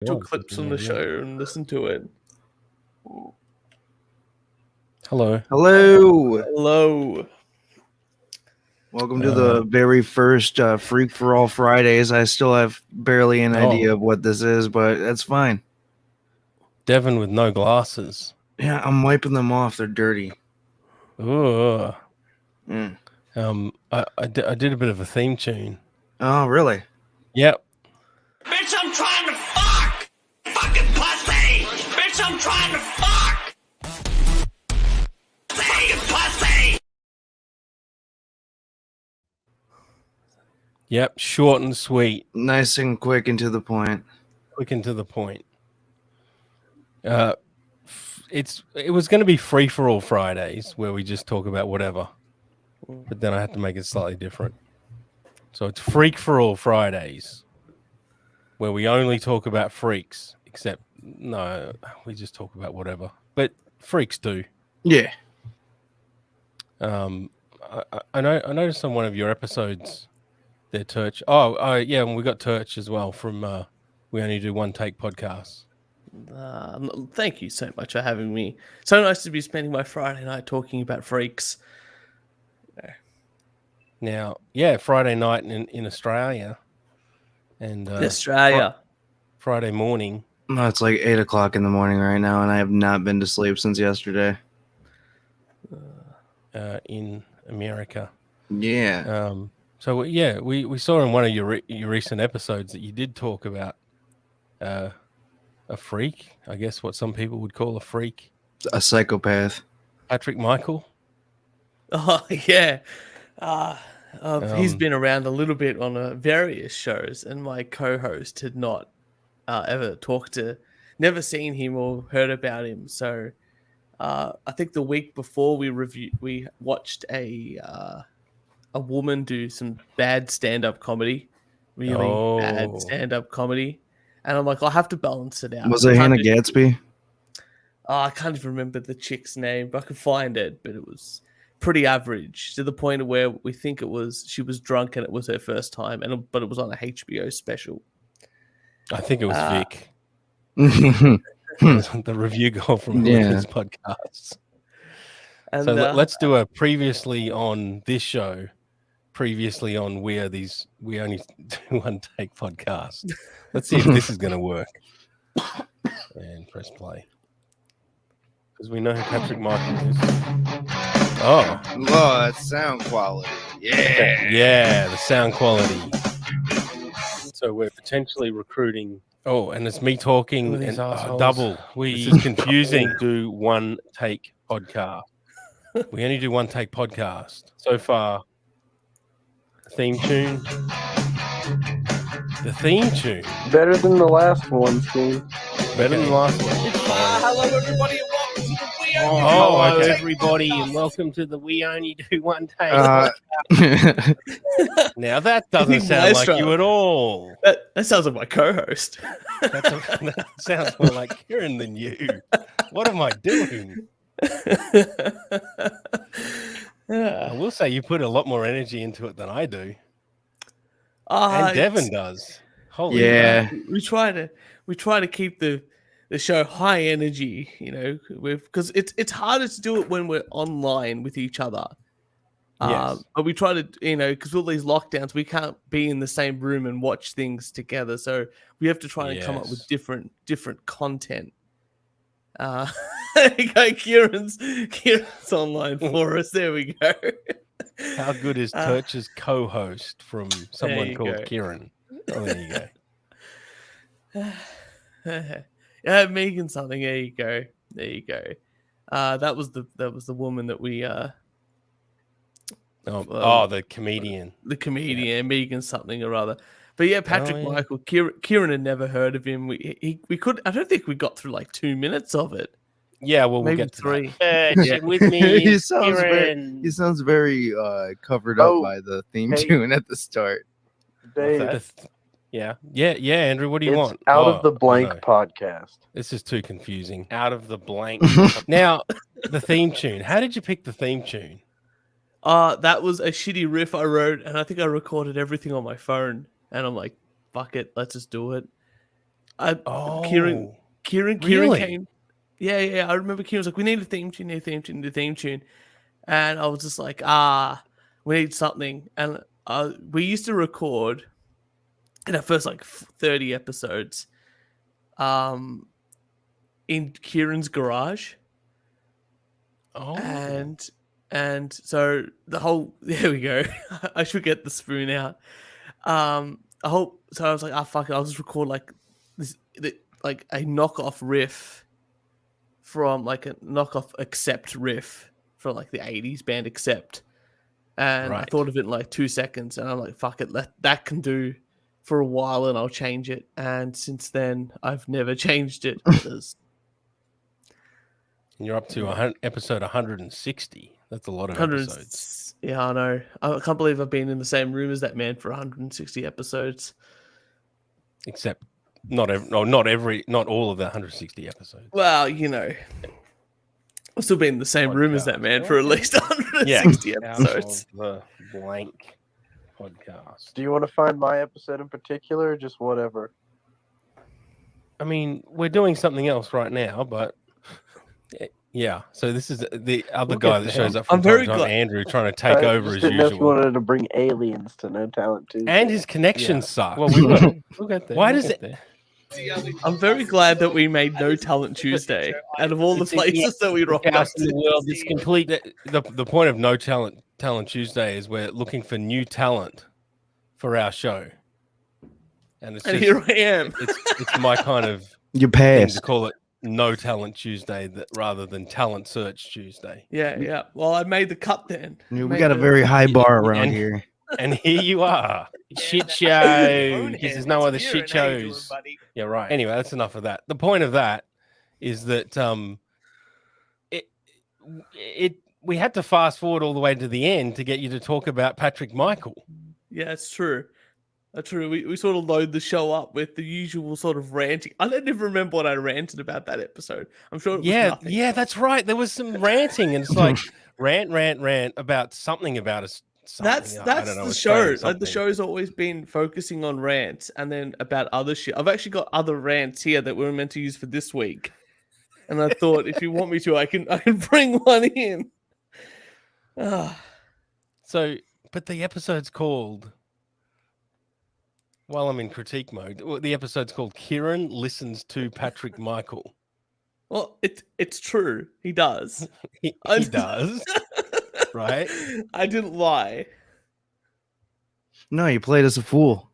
took clips from the show and listened to it. Hello. Hello. Welcome to the very first Freak for All Fridays. I still have barely an idea of what this is, but that's fine. Devin with no glasses. Yeah, I'm wiping them off. They're dirty. Ooh. Mm. I did a bit of a theme tune. Oh, really? Yep. Bitch, I'm trying to fuck! Fucking pussy! Bitch, I'm trying to fuck! Pussy! Yep. Short and sweet. Nice and quick and to the point. Quick and to the point. It was going to be Free for All Fridays where we just talk about whatever, but then I had to make it slightly different. So it's Freak for All Fridays where we only talk about freaks, except no, we just talk about whatever. But freaks do. Yeah. I noticed on one of your episodes there, Turch. Oh yeah, and we got Turch as well from We Only Do One Take podcast. Thank you so much for having me. So nice to be spending my Friday night talking about freaks. Now, yeah, Friday night in Australia, and Friday morning. No, it's like 8 o'clock in the morning right now, and I have not been to sleep since yesterday. In America. Yeah. So yeah, we saw in one of your recent episodes that you did talk about a freak, I guess what some people would call a freak. A psychopath. Patrick Michael. Oh yeah. He's been around a little bit on various shows, and my co-host had not ever never seen him or heard about him. So I think the week before we watched a woman do some bad stand-up comedy, really bad stand-up comedy, and I'm like, I'll have to balance it out. Was it Hannah Gadsby? I can't even remember the chick's name, but I could find it. But it was pretty average, to the point of where we think she was drunk and it was her first time, but it was on a HBO special. I think it was Vic. The review girl from his podcast. And so let's do a previously on this show, previously on We Only Do One Take podcast. Let's see if this is going to work. And press play. Because we know who Patrick Michael is. Oh, that's sound quality. Yeah. Yeah, the sound quality. So we're potentially recruiting. Oh, and it's me talking and double. This is confusing. Do one take podcast. We only do one take podcast. So far, theme tune. The theme tune. Better than the last one, Steve. Better than the last one. Hello, everybody, and welcome to the We Only hello, everybody, and welcome to the We Only Do One Take podcast. Now, that doesn't sound like you at all. That sounds like my co-host. That sounds more like Kieran than you. What am I doing? I will say you put a lot more energy into it than I do. And Devin does. Holy yeah. We try to keep the show high energy, because it's harder to do it when we're online with each other. Yes. But we try to, because all these lockdowns, we can't be in the same room and watch things together. So we have to try and come up with different content. There you go, Kieran's online for us. There we go. How good is Turch's co-host from someone called Kieran? Oh, there you go. Yeah, Megan something. There you go. That was the woman that we the comedian. The comedian, Megan something or other. But yeah, Patrick Michael, Kieran had never heard of him. We could. I don't think we got through like 2 minutes of it. Yeah, well, maybe we'll get to 3. With me, he sounds very covered up by the theme tune at the start. Dave, yeah, Andrew, what do you want? Out of the Blank podcast. This is too confusing. Out of the Blank. Now, the theme tune. How did you pick the theme tune? That was a shitty riff I wrote, and I think I recorded everything on my phone. And I'm like, fuck it, let's just do it. Kieran really? came. Yeah. I remember Kieran was like, "We need a theme tune, and I was just like, we need something." And we used to record in our first like 30 episodes, in Kieran's garage. Oh, And so the whole there we go. I should get the spoon out. I was like, fuck it, I'll just record like like a knockoff riff from like a knockoff Accept riff from like the 80s band Accept. And I thought of it in like 2 seconds, and I'm like, fuck it, that can do for a while, and I'll change it. And since then, I've never changed it. You're up to episode 160. That's a lot of episodes. Yeah, I know. I can't believe I've been in the same room as that man for 160 episodes. Except not all of the 160 episodes. Well, I've still been in the same room as that man for at least 160 episodes. The blank podcast. Do you want to find my episode in particular, or just whatever? I mean, we're doing something else right now, but yeah. So this is the other guy that shows up from time to time, Andrew, trying to take over as usual. If you wanted to bring aliens to No Talent Tuesday. And his connection sucks. Well, we will. We'll get there. Why does it? I'm very glad that we made No Talent Tuesday out of all the places that we rock up in the world. It's complete. The point of No Talent Tuesday is we're looking for new talent for our show, and here I am. It's my kind of you thing passed to call it No Talent Tuesday rather than Talent Search Tuesday. Yeah. Well, I made the cut then. We got a very high bar around here. And here you are. Shit show. Because there's no other shit shows. Yeah, right. Anyway, that's enough of that. The point of that is that we had to fast forward all the way to the end to get you to talk about Patrick Michael. Yeah, it's true. That's true. We sort of load the show up with the usual sort of ranting. I don't even remember what I ranted about that episode. I'm sure it was nothing. Yeah, that's right. There was some ranting, and it's like rant about something about us. That's the show. Like the show's always been focusing on rants and then about other shit. I've actually got other rants here that we were meant to use for this week, and I thought if you want me to, I can bring one in. So, but the episode's called. While I'm in critique mode, the episode's called "Kieran Listens to Patrick Michael." Well, it's true. He does. he does. Right? I didn't lie. No, you played as a fool.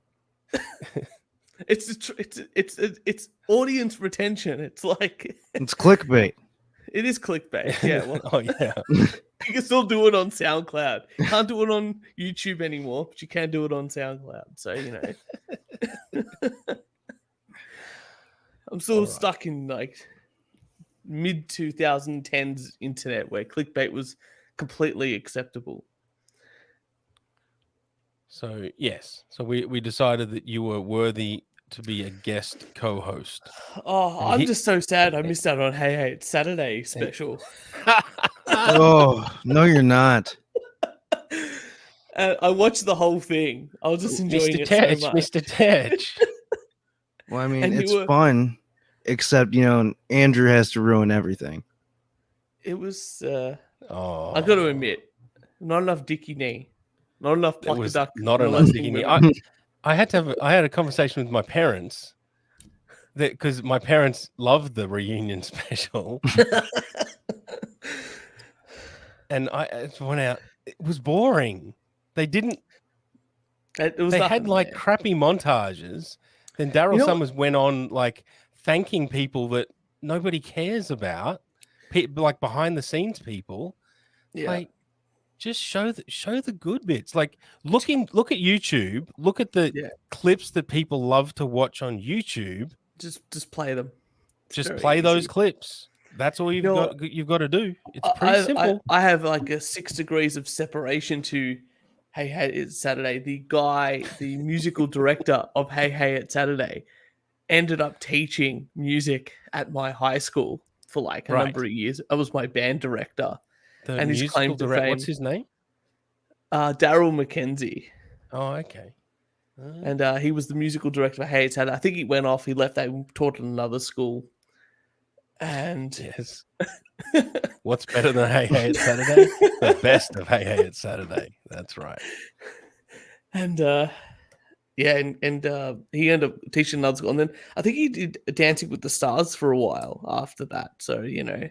It's audience retention. It's like it's clickbait. It is clickbait. Yeah. Well, oh yeah. You can still do it on SoundCloud. Can't do it on YouTube anymore, but you can do it on SoundCloud. So I'm still stuck in like mid 2010s internet where clickbait was completely acceptable. So yes, so we decided that you were worthy to be a guest co-host. Oh, I'm just so sad I missed out on Hey It's Saturday special. Oh no, you're not. I watched the whole thing. I was just enjoying it so much. Mr. Tetch. Well, I mean, it's fun, except Andrew has to ruin everything. It was. I got to admit, not enough Dickie knee, not enough pluck duck. Not enough Dickie knee. I had a conversation with my parents because my parents loved the reunion special, and I went out. It was boring. They didn't. They had like crappy montages. Then Daryl Summers went on like thanking people that nobody cares about. Like behind the scenes people, like just show the good bits. Like look at YouTube, look at the clips that people love to watch on YouTube. Just play them. Just play those clips. That's all you've got to do. It's pretty simple. I have like a 6 degrees of separation to Hey It's Saturday. The musical director of Hey It's Saturday ended up teaching music at my high school for like a number of years. I was my band director. And his claim to fame. What's his name? Daryl McKenzie. Oh, okay. And he was the musical director for Hey It's Saturday. I think he went off. He left. They taught at another school. And Yes. What's better than Hey Hey It's Saturday? The best of Hey Hey It's Saturday. That's right. And yeah, and he ended up teaching another school. And then I think he did Dancing with the Stars for a while after that. So, you know,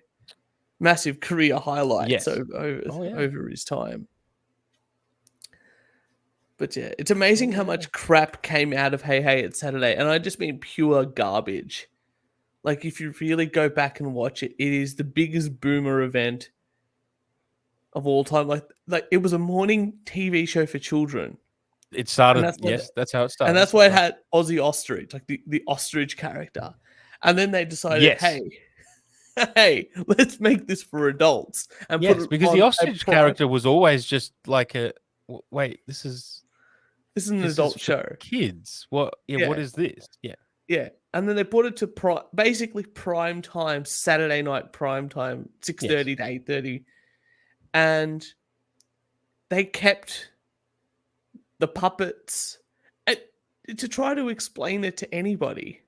massive career highlights Yes. over his time. But yeah, it's amazing how much crap came out of Hey Hey It's Saturday. And I just mean pure garbage. Like, if you really go back and watch it, it is the biggest boomer event of all time. Like it was a morning TV show for children. It started, that's how it started. And that's why it had Ozzy Ostrich, like the ostrich character. And then they decided, hey, let's make this for adults. And yes, put it because the ostrich character was always just like wait, this is an adult show. Kids. What? Yeah, what is this? Yeah. Yeah. And then they put it to basically prime time, Saturday night prime time, 6:30 to 8:30. And they kept the puppets to try to explain it to anybody.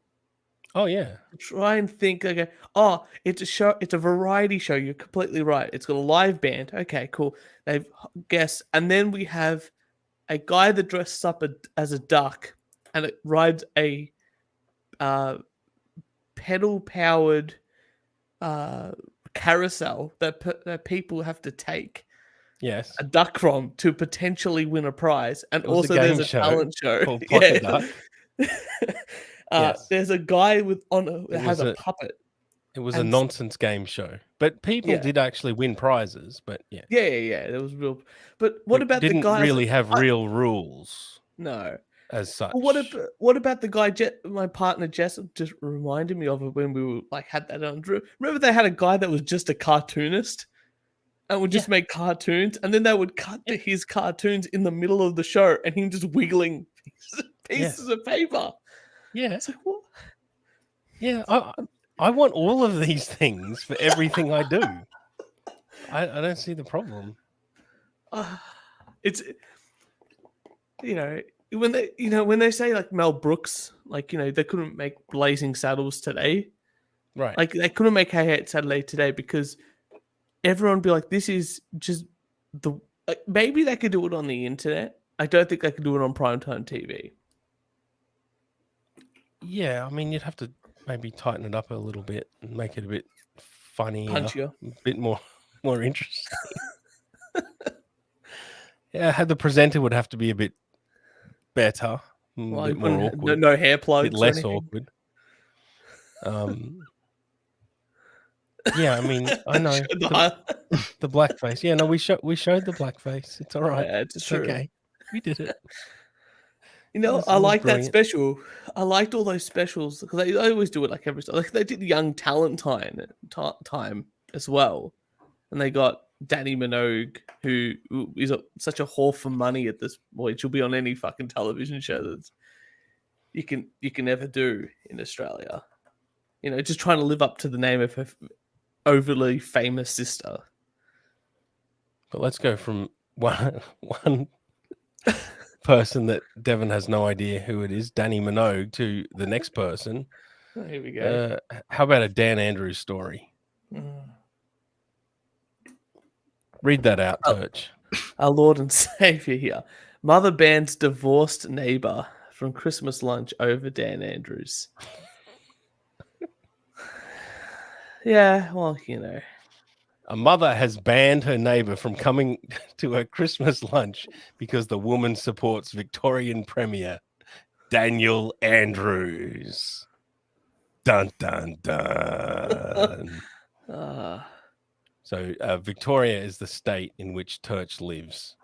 Oh, yeah. Try and think, okay, oh, it's a show, it's a variety show. You're completely right. It's got a live band. Okay, cool. They've guessed. And then we have a guy that dresses up as a duck and it rides a pedal-powered carousel that people have to take a duck from to potentially win a prize. And also there's a talent show called Pocket Duck. There's a guy that has a puppet. It was a nonsense game show, but people did actually win prizes. But yeah, there was real. But what about the guy? Didn't really have real rules. No, as such. Well, what about the guy? My partner Jess just reminded me of it when we were had that on. Remember they had a guy that was just a cartoonist and would just make cartoons, and then they would cut to his cartoons in the middle of the show, and him just wiggling pieces of paper. Yeah, it's like what? Yeah, I want all of these things for everything I do. I don't see the problem. It's when they say like Mel Brooks, they couldn't make Blazing Saddles today, right? Like they couldn't make Hey Hey It's Saturday today because everyone would be like, this is just maybe they could do it on the internet. I don't think they could do it on primetime TV. Yeah, I mean, you'd have to maybe tighten it up a little bit and make it a bit funnier, punchier, a bit more interesting. Yeah, the presenter would have to be a bit better, a bit more awkward. No hair plugs, a bit less awkward. Yeah, I mean, I know the blackface. Yeah, no, we showed the blackface. It's all right. Yeah, it's true. Okay, we did it. I like that special. I liked all those specials because they always do it like every time. Like they did Young Talent time as well, and they got Danny Minogue, who is such a whore for money at this point. She'll be on any fucking television show that you can ever do in Australia. Just trying to live up to the name of her overly famous sister. But let's go from one person that Devon has no idea who it is, Danny Minogue, to the next person. Oh, here we go. How about a Dan Andrews story? Read that out, Turch. Our Lord and Savior here. Mother bans divorced neighbor from Christmas lunch over Dan Andrews. Yeah, well, A mother has banned her neighbor from coming to her Christmas lunch because the woman supports Victorian Premier Daniel Andrews. Dun, dun, dun. So Victoria is the state in which Turch lives.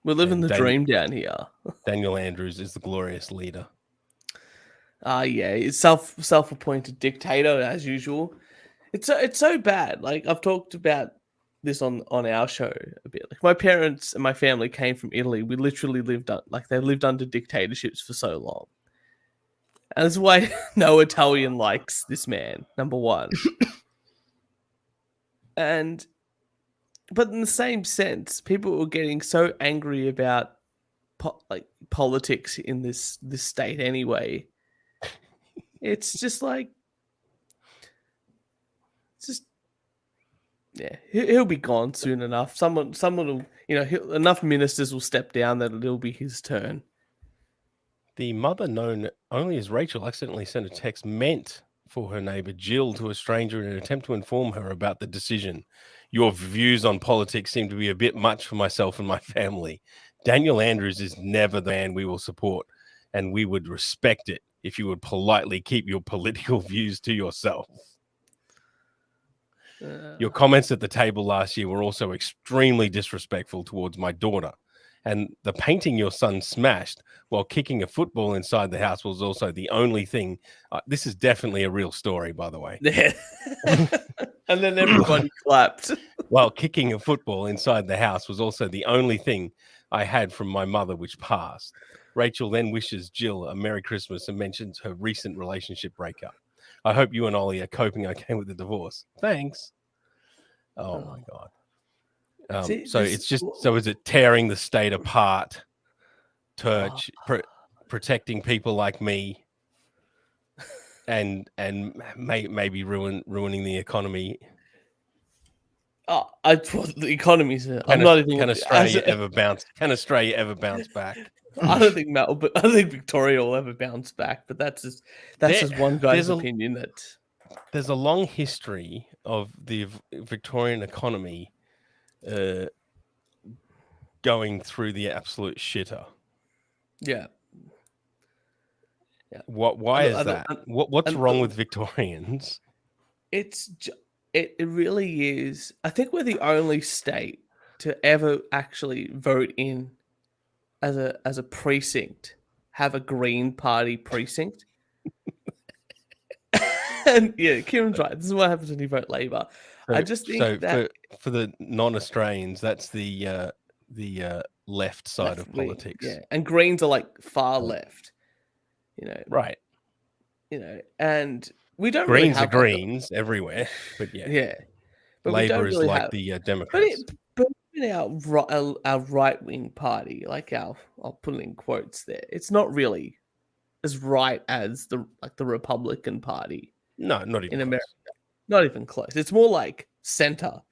We're living the dream down here. Daniel Andrews is the glorious leader. Yeah, it's self-appointed dictator as usual. It's so bad. Like I've talked about this on our show a bit. Like my parents and my family came from Italy. We literally lived under dictatorships for so long. And that's why no Italian likes this man, number one. But in the same sense, people were getting so angry about politics in this state anyway. It's just like, it's just, yeah, he'll be gone soon enough. Someone will, enough ministers will step down that it'll be his turn. The mother, known only as Rachel, accidentally sent a text meant for her neighbor Jill to a stranger in an attempt to inform her about the decision. Your views on politics seem to be a bit much for myself and my family. Daniel Andrews is never the man we will support, and we would respect it if you would politely keep your political views to yourself. Your comments at the table last year were also extremely disrespectful towards my daughter. And the painting your son smashed while kicking a football inside the house was also the only thing. This is definitely a real story, by the way. Yeah. And then everybody clapped. While kicking a football inside the house was also the only thing I had from my mother, which passed. Rachel then wishes Jill a Merry Christmas and mentions her recent relationship breakup. I hope you and Ollie are coping okay with the divorce. Thanks. Oh my God. So is it tearing the state apart, protecting people like me, and maybe ruining the economy? The economy's. Can Australia ever bounce? Can Australia ever bounce back? I don't think Victoria will ever bounce back. But that's just one guy's opinion. There's a long history of the Victorian economy going through the absolute shitter. Yeah. Why is that? What's wrong with Victorians? It really is. I think we're the only state to ever actually vote in as a precinct, have a Green Party precinct. And yeah, Kieran's right. This is what happens when you vote Labor. I just think that for the non-Australians, that's the left side of politics. Yeah, and Greens are like far left. Right. And we don't Greens really have are Greens everywhere, but yeah. But Labor is like the Democrats. But in our right-wing party, like I'll put in quotes there, it's not really as right as the Republican Party. No, not even in close. America. Not even close. It's more like center,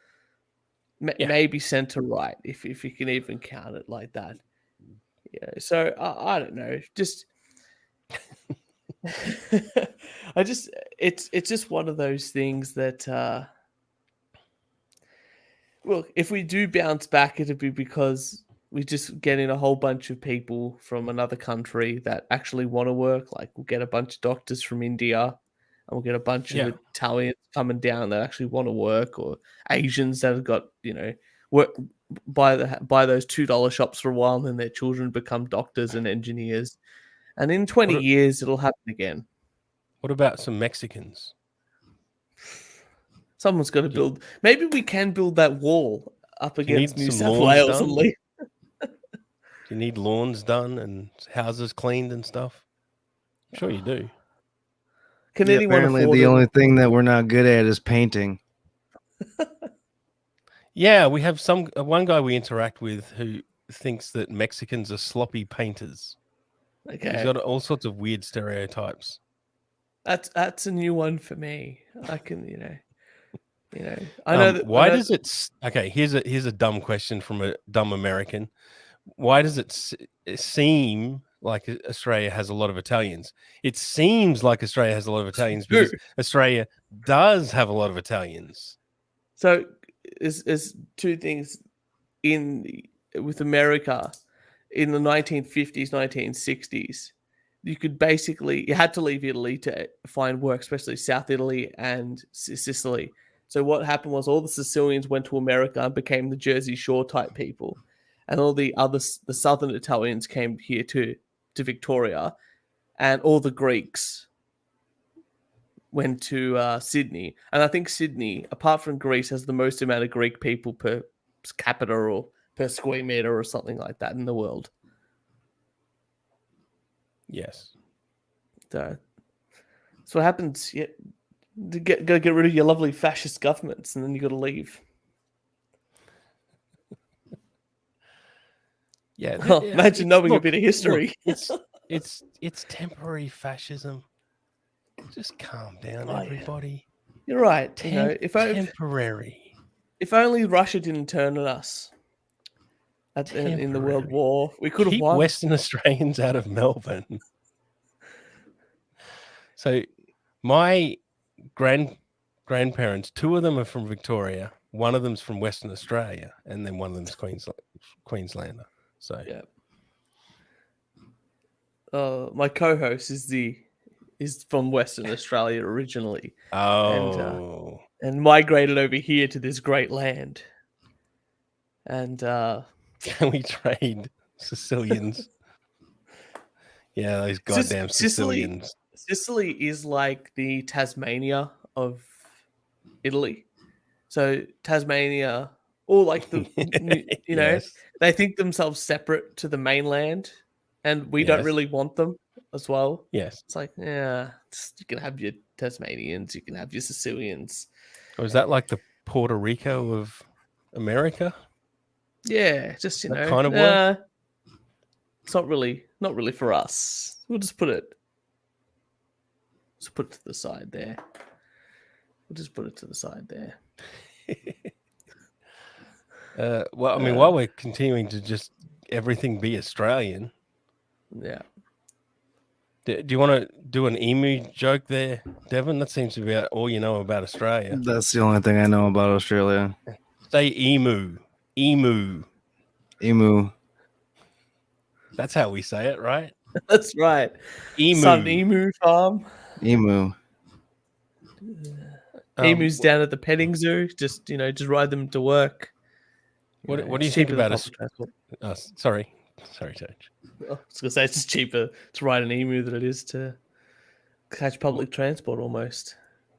maybe center right, if you can even count it like that. Yeah. So I don't know. Just it's just one of those things that. Well, if we do bounce back, it'll be because we just get in a whole bunch of people from another country that actually want to work. Like we'll get a bunch of doctors from India, and we'll get a bunch of Italians coming down that actually want to work, or Asians that have got work buy those $2 shops for a while, and then their children become doctors and engineers, and in 20 years it'll happen again. What about some Mexicans? Someone's got to build. Maybe we can build that wall up against New South Wales and leave. Do you need lawns done and houses cleaned and stuff? I'm sure you do. Can anyone apparently afford the only thing that we're not good at is painting. Yeah, we have one guy we interact with who thinks that Mexicans are sloppy painters. Okay. He's got all sorts of weird stereotypes. That's a new one for me. I can, I know that. Why does it? Okay, here's a dumb question from a dumb American. Why does it seem like Australia has a lot of Italians? It seems like Australia has a lot of Italians because Australia does have a lot of Italians. So, is two things with America in the 1950s, 1960s. You had to leave Italy to find work, especially South Italy and Sicily. So what happened was all the Sicilians went to America and became the Jersey Shore type people. And all the Southern Italians came here to Victoria. And all the Greeks went to Sydney. And I think Sydney, apart from Greece, has the most amount of Greek people per capita or per square meter or something like that in the world. Yes. So what happens. Yeah, go get rid of your lovely fascist governments, and then you got to leave. Yeah, Imagine knowing a bit of history. It's temporary fascism. Just calm down, Oh, yeah. everybody. You're right. Temporary. If only Russia didn't turn on us in the World Temporary. War, we could have Keep won. Western Australians out of Melbourne. So my grandparents, 2 of them are from Victoria, one of them's from Western Australia, and then one of them's Queenslander. So Yeah. My co-host is from Western Australia originally, oh, and migrated over here to this great land. And can we trade Sicilians? Yeah, those goddamn Sicilians. Sicily is like the Tasmania of Italy. So Tasmania, or like the Yes. they think themselves separate to the mainland, and we don't Yes. really want them as well. Yes. It's like, yeah, you can have your Tasmanians, you can have your Sicilians. Or is that like the Puerto Rico of America? Yeah, just That kind of work? it's not really for us. We'll just put it to the side there. We'll just put it to the side there. Well, I mean, while we're continuing to just everything be Australian, yeah. do you want to do an emu joke there, Devon? That seems to be all you know about Australia. That's the only thing I know about Australia. Say emu. Emu. Emu. That's how we say it, right? That's right. Emu. Sun Emu Farm. Emu. Emus down at the petting zoo. Just ride them to work. What do you think about us? Sorry, Tony. I was gonna say it's just cheaper to ride an emu than it is to catch public transport almost.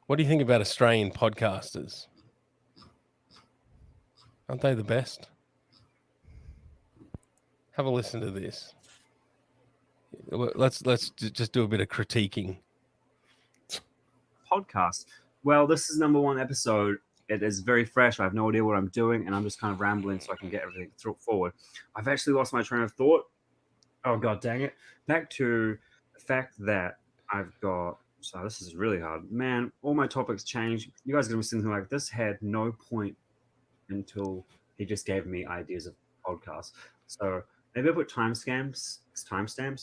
What do you think about Australian podcasters? Aren't they the best? Have a listen to this. Let's just do a bit of critiquing. Podcast. Well, this is number 1 episode. It is very fresh. I have no idea what I'm doing, and I'm just kind of rambling so I can get everything forward. I've actually lost my train of thought. Oh, god dang it. Back to the fact that I've got... So this is really hard. Man, all my topics changed. You guys are going to be something like, this had no point until he just gave me ideas of podcasts. So maybe I put timestamps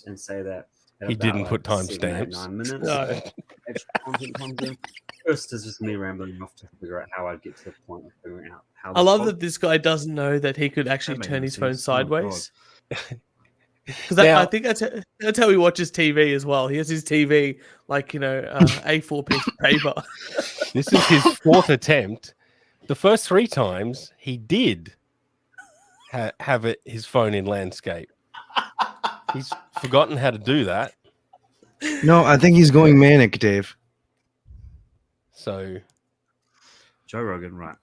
and say that He didn't put timestamps. 9 minutes. No. Extra content comes in. First is just me rambling off to figure out how I'd get to the point of figuring out how. I love that this guy doesn't know that he could actually That turn makes his phone sense. Oh, sideways. Because Now- I think that's how he watches TV as well. He has his TV like A4 piece of paper. This is his 4th attempt. The first 3 times he did have his phone in landscape. He's forgotten how to do that. No, I think he's going manic, Dave. So Joe Rogan, right?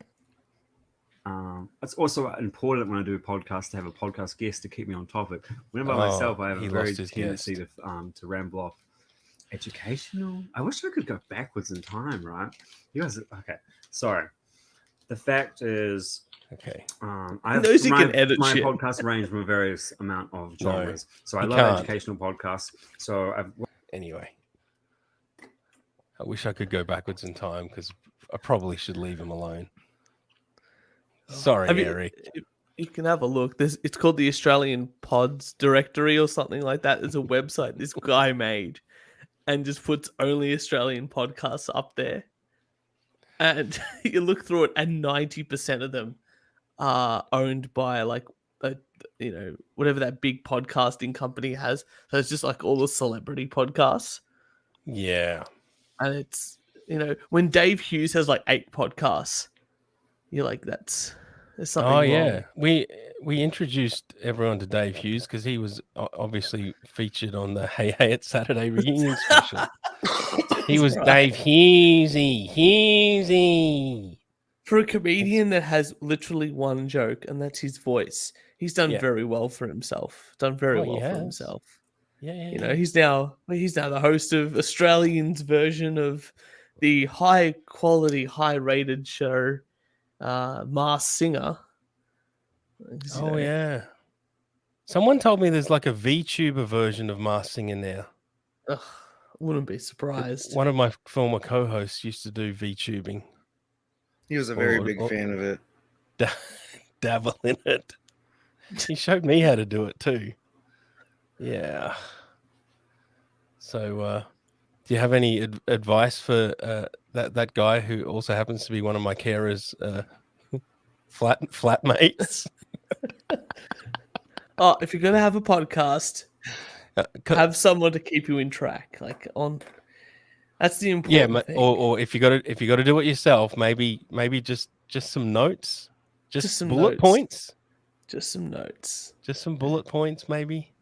It's also important when I do a podcast to have a podcast guest to keep me on topic. When I'm by myself, I have he a very lost his tendency guest. to ramble off. Educational. I wish I could go backwards in time, right? You guys, okay? Sorry. The fact is, okay. I have knows he can edit my shit. podcast range from a various amount of genres. So I you love can't. educational podcasts. So I've Anyway, I wish I could go backwards in time because I probably should leave him alone. Sorry, Eric. You can have a look. It's called the Australian Pods Directory or something like that. It's a website this guy made and just puts only Australian podcasts up there. And you look through it, and 90% of them are owned by whatever that big podcasting company has. So it's just like all the celebrity podcasts. Yeah. And it's, when Dave Hughes has like 8 podcasts, you're like, there's something wrong. Yeah. We introduced everyone to Dave Hughes because he was obviously featured on the Hey Hey It's Saturday reunion special. He was right. Dave Hughesy. For a comedian that has literally one joke, and that's his voice, he's done very well for himself. Done very well for himself. Yeah. He's now the host of Australians' version of the high quality, high rated show, Masked Singer. Yeah. Someone told me there's like a VTuber version of Masked Singer now. Ugh, wouldn't be surprised. One of my former co-hosts used to do VTubing. He was a very big fan of it. Dabble in it. He showed me how to do it too. Yeah. So, do you have any advice for that guy who also happens to be one of my carers' flatmates? Oh, if you're gonna have a podcast, have someone to keep you in track. Like on, that's the important thing. Or if you got to do it yourself, maybe just some notes, just some bullet points, just some notes, just some bullet points, maybe.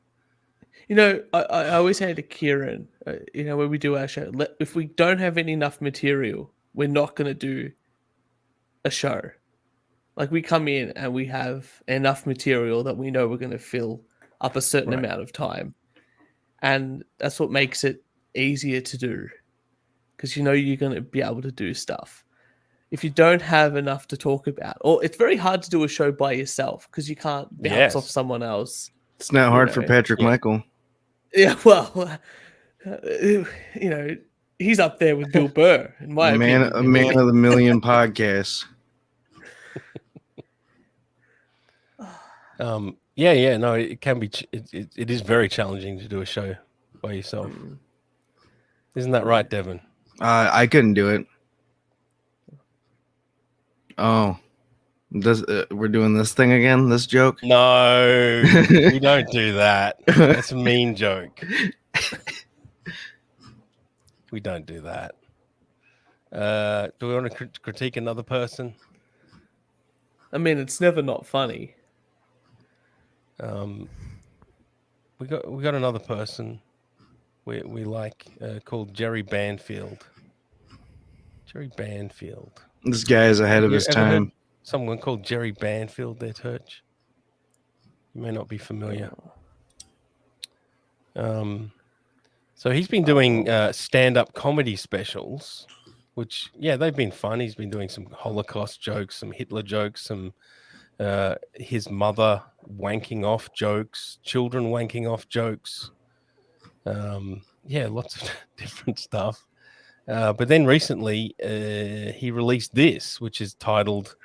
You know, I always say to Kieran, you know, when we do our show, if we don't have enough material, we're not going to do a show. Like we come in and we have enough material that we know we're going to fill up a certain amount of time. And that's what makes it easier to do. Because you know you're going to be able to do stuff. If you don't have enough to talk about, or it's very hard to do a show by yourself because you can't bounce off someone else. It's not hard for Patrick Michael. Yeah, well, you know, he's up there with Bill Burr, in my opinion. A man of the million podcasts. No, it can be. It is very challenging to do a show by yourself. Isn't that right, Devin? I couldn't do it. Oh, we're doing this thing again. This joke? No, we don't do that. That's a mean joke. We don't do that. Do we want to critique another person? I mean, it's never not funny. We got another person we like called Jerry Banfield. Jerry Banfield. This guy is ahead of his time. Someone called Jerry Banfield, there, Turch. You may not be familiar. So he's been doing stand-up comedy specials, which, they've been fun. He's been doing some Holocaust jokes, some Hitler jokes, some his mother wanking off jokes, children wanking off jokes. Lots of different stuff. But then recently, he released this, which is titled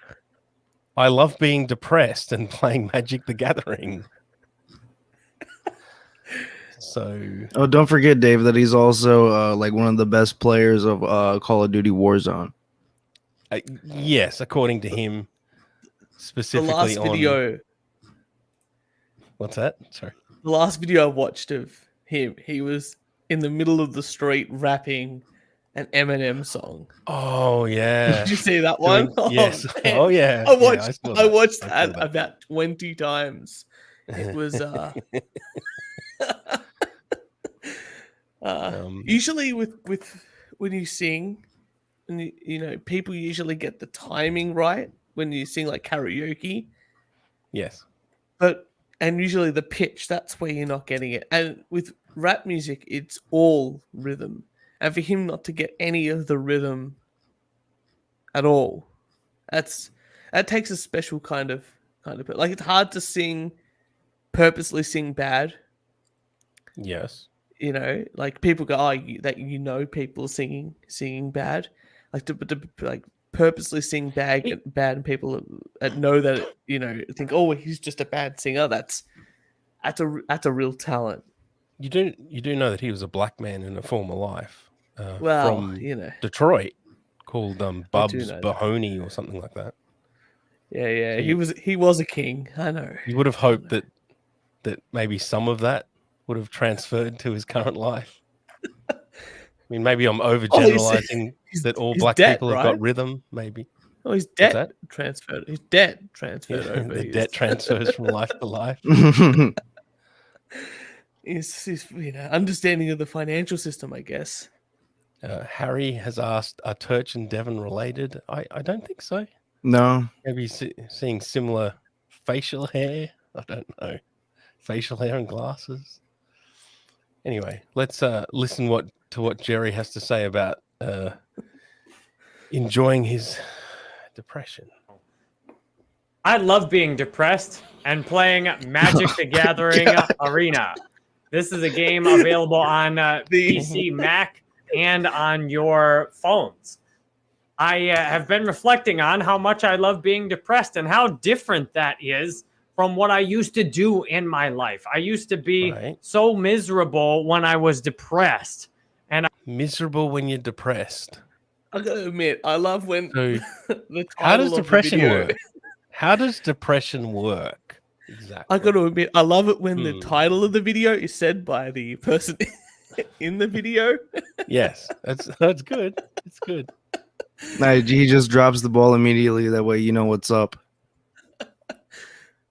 "I Love Being Depressed and Playing Magic the Gathering." So, don't forget, Dave, that he's also like one of the best players of Call of Duty Warzone. Yes, according to him, specifically the last video. What's that? Sorry. The last video I watched of him, he was in the middle of the street rapping an Eminem song. Oh yeah. Did you see that one? Yes. Oh yeah. I watched that about 20 times. It was usually with when you sing, and you know, people usually get the timing right when you sing like karaoke. Yes. And usually the pitch, that's where you're not getting it. And with rap music, it's all rhythm. And for him not to get any of the rhythm at all, that takes a special kind of like, it's hard to purposely sing bad. Yes. You know, like people go, people singing bad, like to purposely sing bad, and people know that, you know, think, oh, he's just a bad singer. That's a real talent. You do know that he was a black man in a former life. From Detroit, called Bubs Mahoney or something like that. Yeah. So he was a king. I know. You would have hoped that maybe some of that would have transferred to his current life. I mean, maybe I'm overgeneralizing that all black people have got rhythm. Maybe. Oh, his debt transferred. His debt transferred over. The debt transfers from life to life. His understanding of the financial system, I guess. Harry has asked, are Turch and Devon related? I don't think so. No. Maybe seeing similar facial hair. I don't know. Facial hair and glasses. Anyway, let's listen to what Jerry has to say about enjoying his depression. I love being depressed. and playing Magic the Gathering Arena. This is a game available on PC, Mac, and on your phones. I have been reflecting on how much I love being depressed and how different that is from what I used to do in my life. I used to be so miserable when I was depressed. Miserable when you're depressed. I gotta admit, I love when the how does title of the depression video- work? How does depression work? Exactly. I gotta admit, I love it when the title of the video is said by the person in the video. Yes, that's good. It's good. He just drops the ball immediately. That way, you know what's up.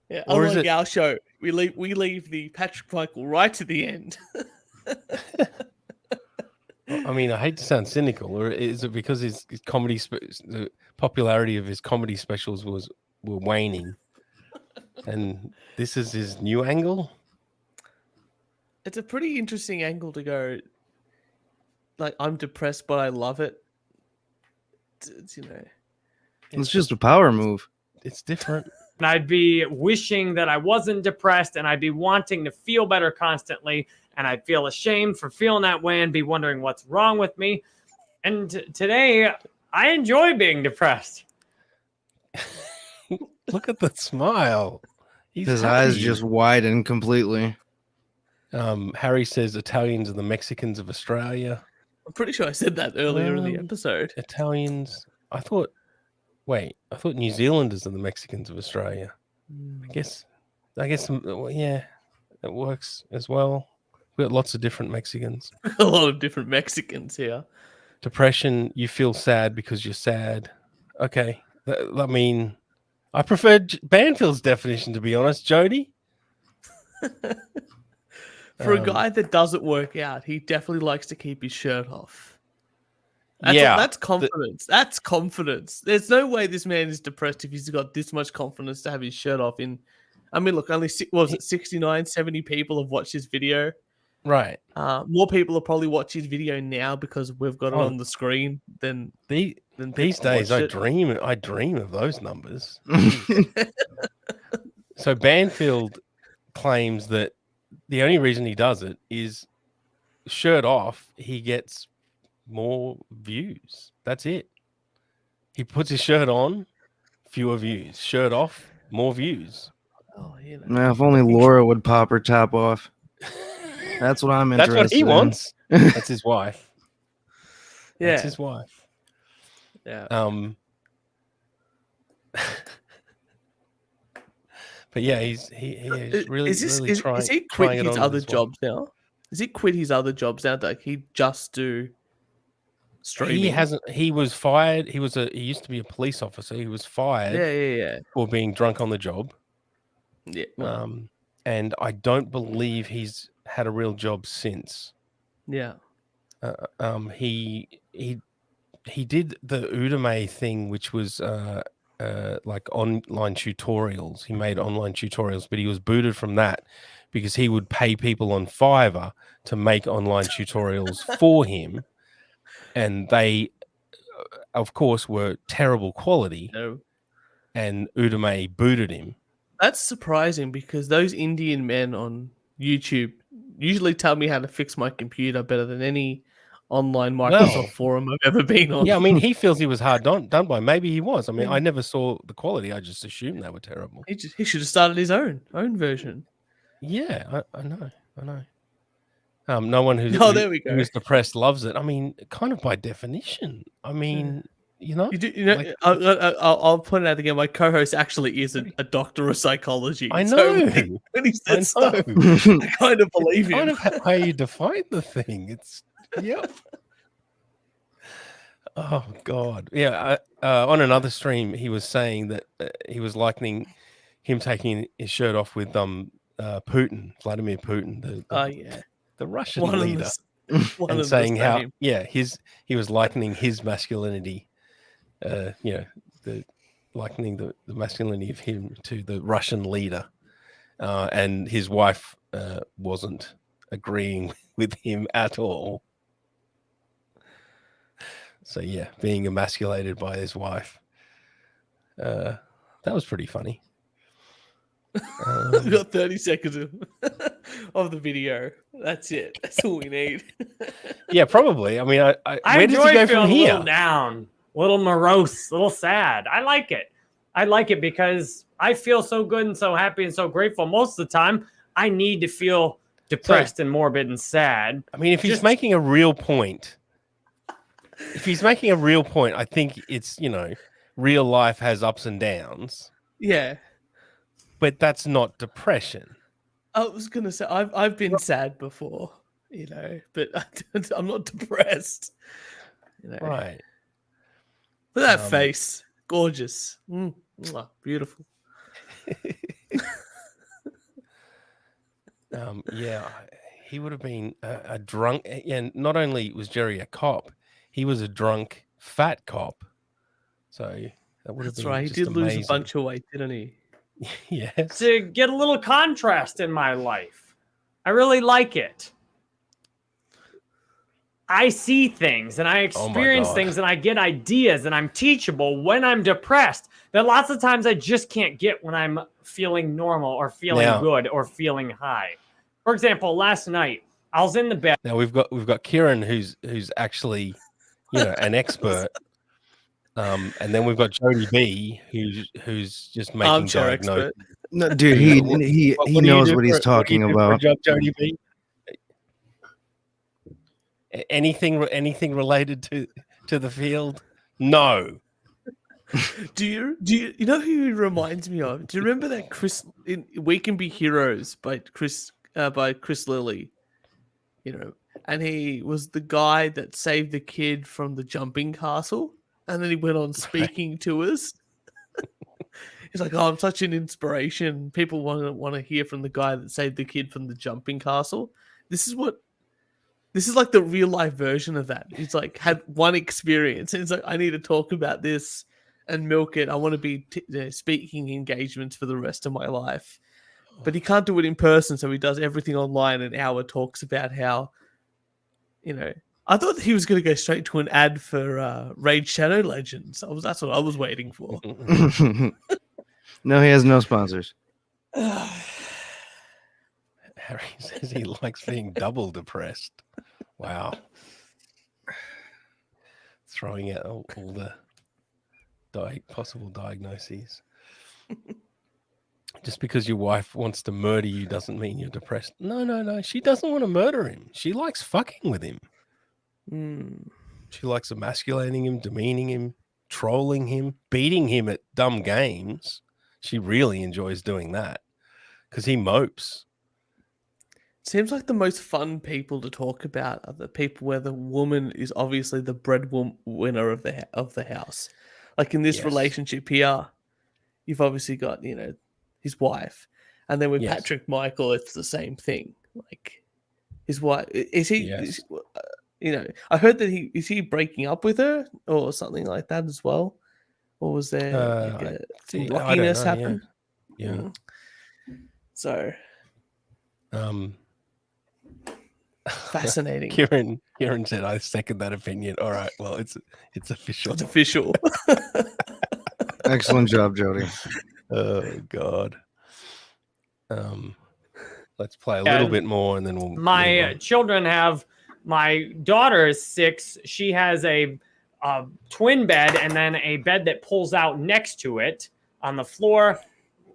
Yeah, Or is unlike it- our show, we leave the Patrick Michael right to the end. I mean, I hate to sound cynical, or is it because his comedy, the popularity of his comedy specials were waning, and this is his new angle? It's a pretty interesting angle to go. Like, I'm depressed, but I love it. It's It's just a power move. It's different. And I'd be wishing that I wasn't depressed, and I'd be wanting to feel better constantly, and I'd feel ashamed for feeling that way and be wondering what's wrong with me. And today, I enjoy being depressed. Look at the smile. His eyes just widen completely. Harry says Italians are the Mexicans of Australia. I'm pretty sure I said that earlier in the episode. Italians. I thought New Zealanders are the Mexicans of Australia. I guess, yeah, it works as well. We've got lots of different Mexicans. A lot of different Mexicans here. Depression, you feel sad because you're sad. Okay. I mean, I prefer Banfield's definition, to be honest, Jody. For a guy that doesn't work out, he definitely likes to keep his shirt off. That's confidence. That's confidence. There's no way this man is depressed if he's got this much confidence to have his shirt off. Look, only 69, 70 people have watched his video. Right. More people will probably watch his video now because we've got it on the screen than these days. I dream of those numbers. So Banfield claims that the only reason he does it is shirt off, he gets more views. That's it. He puts his shirt on, fewer views. Shirt off, more views. Oh, Now, if only Laura would pop her top off. That's what I'm interested in. That's what he wants. That's his wife. Yeah. That's his wife. Yeah. But yeah, he's really trying. Is he quit his other jobs now? Has he quit his other jobs now? Like he just do streaming? He hasn't. He was fired. He used to be a police officer. He was fired. Yeah. For being drunk on the job. Yeah. And I don't believe he's had a real job since. Yeah. He did the Udemy thing, which was like online tutorials. He made online tutorials, but he was booted from that because he would pay people on Fiverr to make online tutorials for him, and they, of course, were terrible quality. No. And Udemy booted him. That's surprising because those Indian men on YouTube usually tell me how to fix my computer better than any online Microsoft forum I've ever been on. Yeah, I mean, he feels he was hard done by. Maybe he was. I mean, I never saw the quality. I just assumed they were terrible. He should have started his own version. Yeah, I know. No one there we go. who's depressed loves it. I mean, kind of by definition. I mean, You know, like, I'll point out again. My co-host actually is a doctor of psychology. I know. So when he said stuff, I kind of believe him. Kind of how you define the thing. It's yep. Oh God, yeah. On another stream, he was saying that he was likening him taking his shirt off with Putin, Vladimir Putin, the Russian leader, and saying how he was likening his masculinity. Likening the masculinity of him to the Russian leader, and his wife wasn't agreeing with him at all. So yeah, being emasculated by his wife, that was pretty funny. We've got 30 seconds of the video. That's it. That's all we need. Yeah, probably. I mean, I where does he enjoy go feeling from a here? little down, a little morose, a little sad. I like it. I like it because I feel so good and so happy and so grateful. Most of the time, I need to feel depressed and morbid and sad. I mean, if he's making a real point, I think it's, real life has ups and downs. Yeah. But that's not depression. I was gonna say I've been sad before, but I'm not depressed. Right. Look at that face, gorgeous, beautiful. Yeah, he would have been a drunk, and not only was Jerry a cop, he was a drunk, fat cop. So that would have That's been right. He just did lose amazing. a bunch of weight, didn't he? Yes. To get a little contrast in my life. I really like it. I see things and I experience things and I get ideas and I'm teachable when I'm depressed that lots of times I just can't get when I'm feeling normal or feeling good or feeling high. For example, last night I was in the bed. Now we've got Kieran who's actually, an expert. And then we've got Jody B, who's just making Armchair diagnosis. expert. No, dude, he knows what he's talking about. Jody B? Anything related to the field? No. Do you know who he reminds me of? Do you remember that Chris in We Can Be Heroes by Chris Lilly? And he was the guy that saved the kid from the jumping castle, and then he went on speaking to us. He's like, "Oh, I'm such an inspiration. People want to hear from the guy that saved the kid from the jumping castle." This is like the real life version of that. He's like had one experience, and he's like, "I need to talk about this and milk it. I want to be speaking engagements for the rest of my life." But he can't do it in person, so he does everything online. And Hour talks about how, I thought he was going to go straight to an ad for Raid Shadow Legends. That's what I was waiting for. No, he has no sponsors. Harry says he likes being double depressed. Wow. Throwing out all the possible diagnoses. Just because your wife wants to murder you doesn't mean you're depressed. No. She doesn't want to murder him. She likes fucking with him. She likes emasculating him, demeaning him, trolling him, beating him at dumb games. She really enjoys doing that because he mopes. Seems like the most fun people to talk about are the people where the woman is obviously the breadwinner of the house. Like in this relationship here, you've obviously got his wife, and then with Patrick Michael, it's the same thing. Like his wife is he? Yes. I heard that he breaking up with her or something like that as well. Or was there some rockiness happen? Yeah. So. Fascinating. Kieran said, "I second that opinion." All right, well, it's official. It's official. Excellent job, Jody. Oh God. Let's play a little bit more, and then we'll. My children have. My daughter is 6. She has a twin bed and then a bed that pulls out next to it on the floor.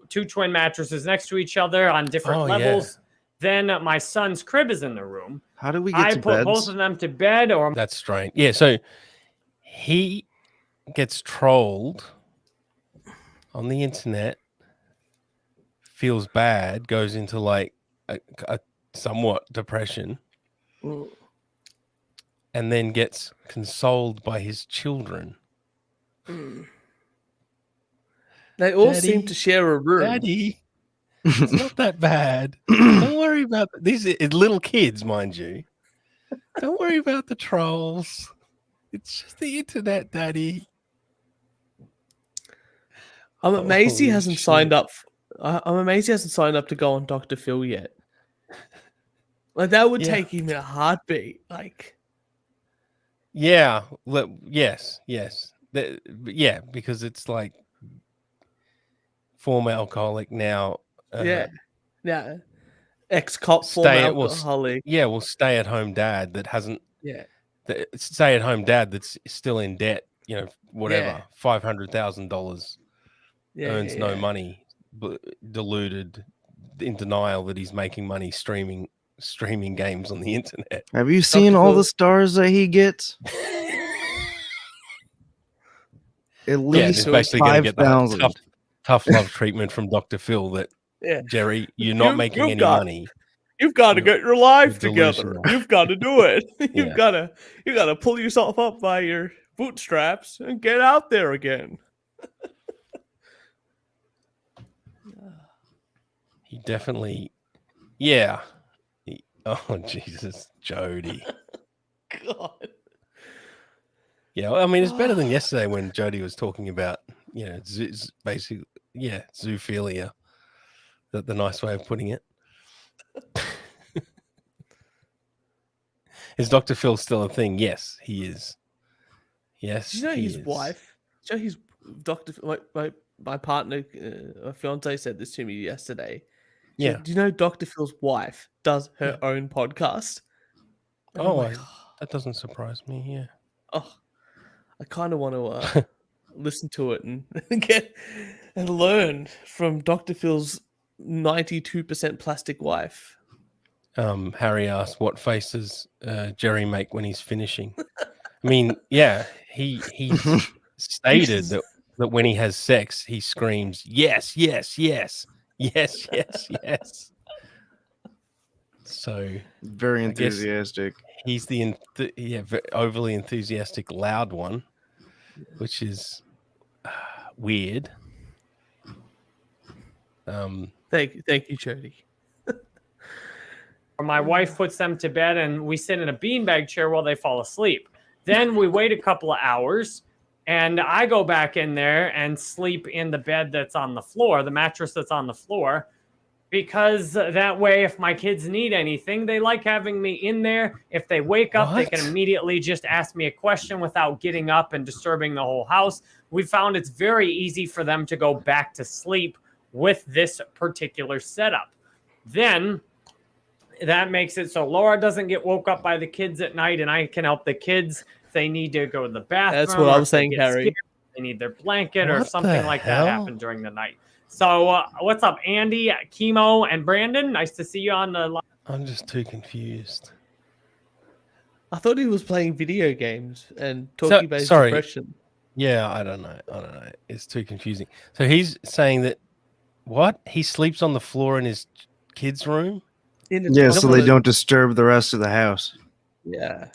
2 twin mattresses next to each other on different levels. Then my son's crib is in the room. How do we get to I put both of them to bed, or that's strange. Yeah, so he gets trolled on the internet, feels bad, goes into like a somewhat depression, and then gets consoled by his children. They all seem to share a room. Daddy, it's not that bad. Don't worry about these little kids, mind you. Don't worry about the trolls. It's just the internet, Daddy. I'm amazed he hasn't signed up. I'm amazed he hasn't signed up to go on Dr. Phil yet. Like that would take him in a heartbeat. Like, yes. Because it's like former alcoholic, now yeah. Ex-cop, former alcoholic. Stay at home dad that hasn't. Yeah. Stay at home dad that's still in debt. Whatever, $500,000, earns no money, deluded, in denial that he's making money streaming games on the internet. Have you seen all the stars that he gets? At least he's basically going to get the 5,000. tough love treatment from Dr. Phil that, Jerry, you're not making any money. You've got to get your life together. Delusional. You've got to do it. You got to pull yourself up by your bootstraps and get out there again. He definitely, oh Jesus, Jody. God. Yeah, I mean, it's better than yesterday when Jody was talking about, basically, zoophilia. The nice way of putting it. Is Dr. Phil still a thing? Yes, he is. Yes, do you know his wife? Do you know his Dr. My partner, my fiance said this to me yesterday. Yeah. Do you know Dr. Phil's wife does her own podcast? And that doesn't surprise me. Yeah. Oh, I kind of want to listen to it and learn from Dr. Phil's 92% plastic wife. Harry asked, "What faces Jerry make when he's finishing?" I mean, he stated that when he has sex, he screams, "Yes, yes, yes, yes, yes, yes." So very enthusiastic. He's the overly enthusiastic, loud one, which is weird. Thank you, Jody. My wife puts them to bed and we sit in a beanbag chair while they fall asleep. Then we wait a couple of hours and I go back in there and sleep in the bed that's on the floor, the mattress that's on the floor, because that way, if my kids need anything, they like having me in there. If they wake up, they can immediately just ask me a question without getting up and disturbing the whole house. We found it's very easy for them to go back to sleep with this particular setup. Then that makes it so Laura doesn't get woke up by the kids at night, and I can help the kids if they need to go to the bathroom. That's what I was saying, Harry. Scared, they need their blanket or something like that happen during the night. So what's up, Andy, Chemo, and Brandon? Nice to see you on the line. I'm just too confused. I thought he was playing video games and talking about his depression. Yeah, I don't know. It's too confusing. So he's saying that he sleeps on the floor in his kids' room? So they don't disturb the rest of the house. Yeah.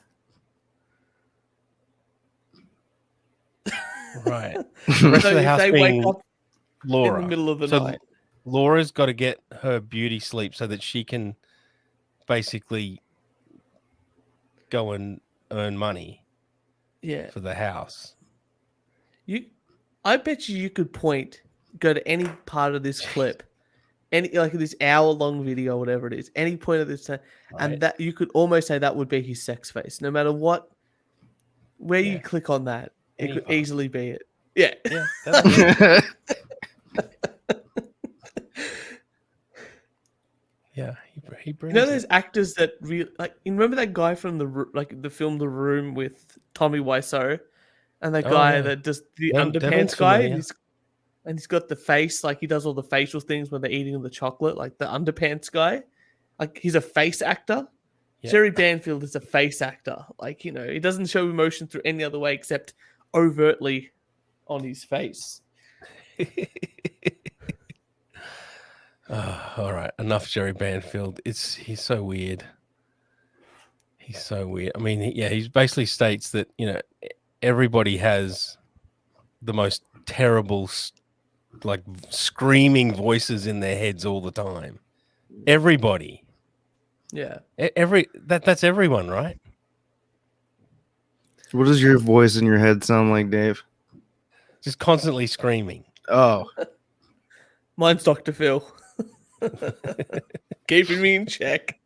Right. The rest of the house being wake up Laura. in the middle of the night. Laura's got to get her beauty sleep so that she can basically go and earn money for the house. I bet you could go to any part of this clip, this hour-long video, whatever it is, any point of this time, and that you could almost say that would be his sex face. No matter where you click on that, it could easily be it. Yeah. Yeah, he brings. Those actors that you remember that guy from the film The Room with Tommy Wiseau, and that guy that does the underpants guy, and he's got the face he does all the facial things when they're eating the chocolate, like the underpants guy. He's a face actor. Yeah. Jerry Banfield is a face actor. He doesn't show emotion through any other way except overtly on his face. All right, enough Jerry Banfield. He's so weird. He's so weird. I mean, he basically states that everybody has the most terrible, screaming voices in their heads all the time. Everybody. Yeah. That's everyone, right? What does your voice in your head sound like, Dave? Just constantly screaming. Oh. Mine's Dr. Phil. Keeping me in check.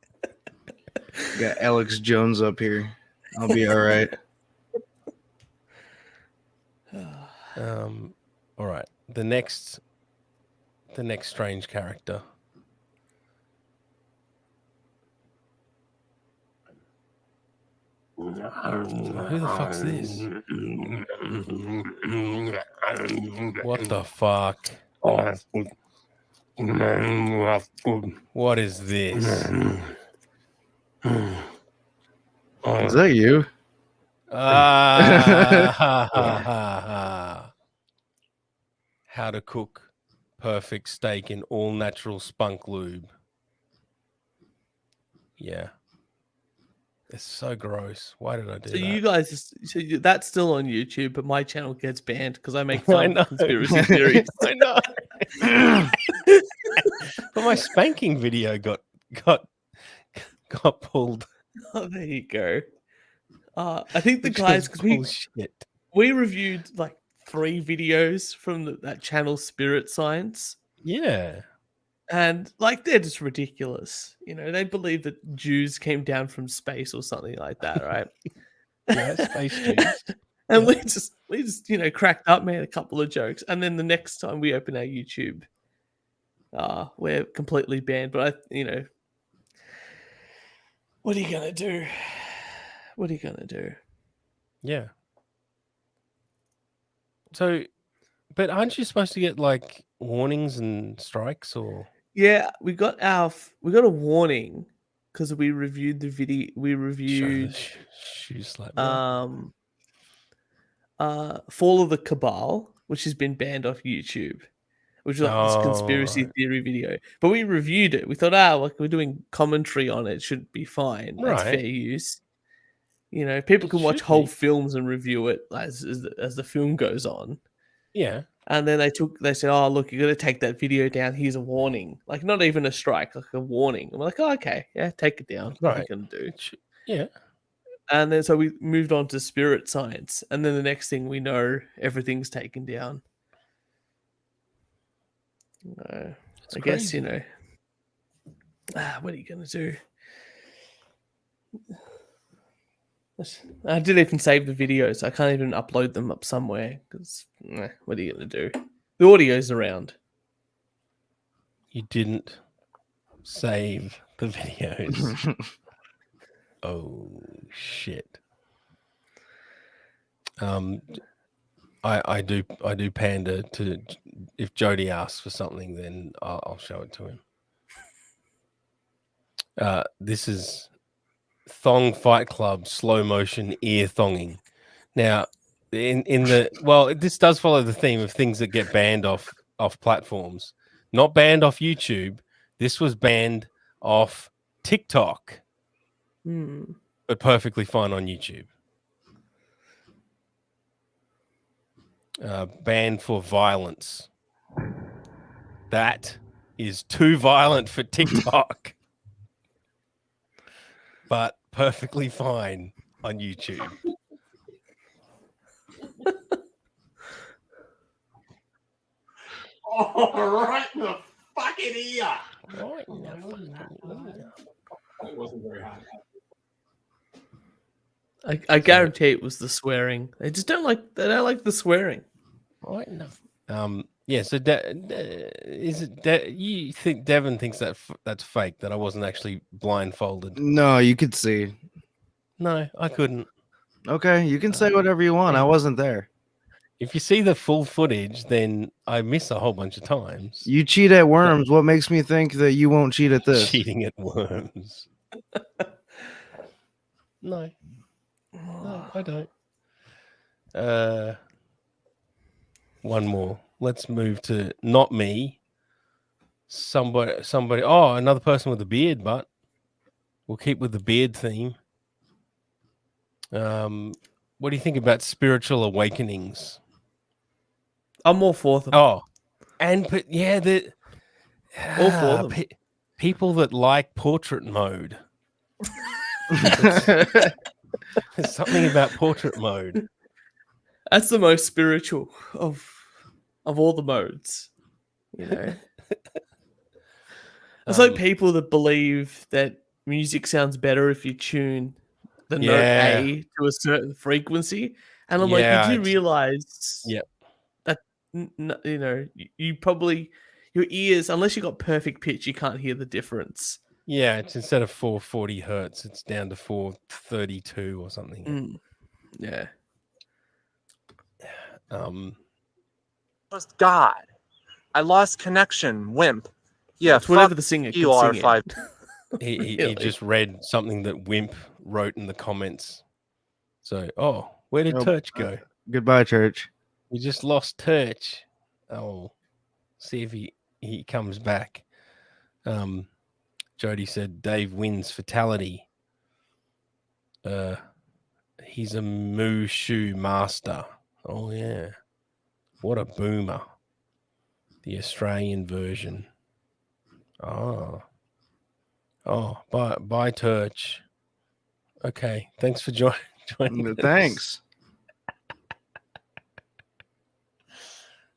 Got Alex Jones up here. I'll be all right. All right. The next strange character Who the fuck's this? What the fuck? What is this? Is that you? How to cook perfect steak in all natural spunk lube. Yeah. It's so gross. Why did I do So that? you guys, that's still on YouTube, but my channel gets banned because I make I fun know. of conspiracy theories. I know. But my spanking video got pulled. Oh, there you go. I think the guys, because bullshit. we reviewed like 3 videos from that channel, Spirit Science. Yeah. And like they're just ridiculous. You know, they believe that Jews came down from space or something like that, right? Yeah, space Jews. And Yeah. we just, you know, cracked up, made a couple of jokes, and then the next time we open our YouTube, we're completely banned. But you know, what are you gonna do? What are you gonna do? Yeah. So, but aren't you supposed to get like warnings and strikes or? Yeah, we got a warning because we reviewed the video. We reviewed Shoe slap. Fall of the Cabal, which has been banned off YouTube, which is like this conspiracy theory video. But we reviewed it. We thought, like we're doing commentary on it, should be fine. That's Right. fair use. You know, people can watch whole films and review it as the film goes on. Yeah. And then they said, oh, look, you got to take that video down. Here's a warning. Like, not even a strike, like a warning. And we're like, oh, okay, yeah, take it down. What are you going to do? Yeah. And then so we moved on to Spirit Science. And then the next thing we know, everything's taken down. I guess, you know, what are you going to do? I didn't even save the videos. I can't even upload them up somewhere because what are you going to do? The audio's around. You didn't save the videos. Oh shit. I do pander to, if Jody asks for something, then I'll show it to him. This is Thong Fight Club slow motion ear thonging. Now, this does follow the theme of things that get banned off platforms. Not banned off YouTube. This was banned off TikTok, but perfectly fine on YouTube. Banned for violence. That is too violent for TikTok. But perfectly fine on YouTube. Oh, right in the fucking ear. Right in the fucking ear. It wasn't very hard. I guarantee it was the swearing. They don't like the swearing. Right enough. Yeah. So, is it? You think Devin thinks that's fake? That I wasn't actually blindfolded? No, you could see. No, I couldn't. Okay, you can say whatever you want. I wasn't there. If you see the full footage, then I miss a whole bunch of times. You cheat at worms. What makes me think that you won't cheat at this? Cheating at worms. No, I don't. One more. Let's move to not me. Somebody. Oh, another person with a beard, but we'll keep with the beard theme. What do you think about spiritual awakenings? I'm all for them. Oh, and all for them. People that like portrait mode. There's something about portrait mode. That's the most spiritual of all the modes. You know, it's like people that believe that music sounds better if you tune the note A to a certain frequency, and I'm like, you do realize, that you know, you probably your ears, unless you got perfect pitch, you can't hear the difference. Yeah, it's instead of 440 hertz, it's down to 432 or something. Mm. Yeah. Just God. I lost connection, wimp. Yeah, It's whatever fuck the singer you, can sing R5. it. He Really? just read something that Wimp wrote in the comments. So, where did Oh, Turch go? Goodbye, church. We just lost Turch. Oh, see if he comes back. Jody said Dave wins fatality. He's a Mushu master. Oh yeah, what a boomer. The Australian version. Oh, bye, Turch. Okay, thanks for joining us. Thanks.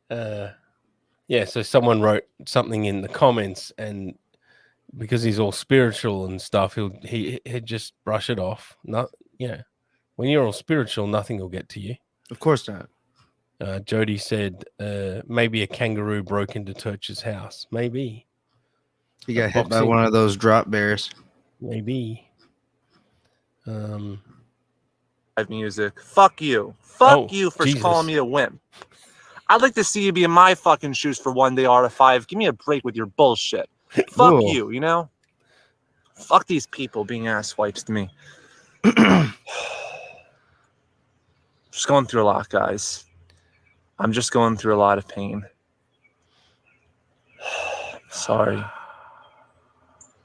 Yeah, so someone wrote something in the comments, and because he's all spiritual and stuff, he'd just brush it off. Not, when you're all spiritual, nothing will get to you. Of course not. Jody said maybe a kangaroo broke into Turch's house. Maybe He got hit by one of those drop bears. Maybe. Music. Fuck you. Fuck you for Jesus. calling me a wimp. I'd like to see you be in my fucking shoes for one day, R5. Give me a break with your bullshit. Fuck Whoa. you, you know? Fuck these people being asswipes to me. Just going through a lot, guys. I'm just going through a lot of pain. Sorry.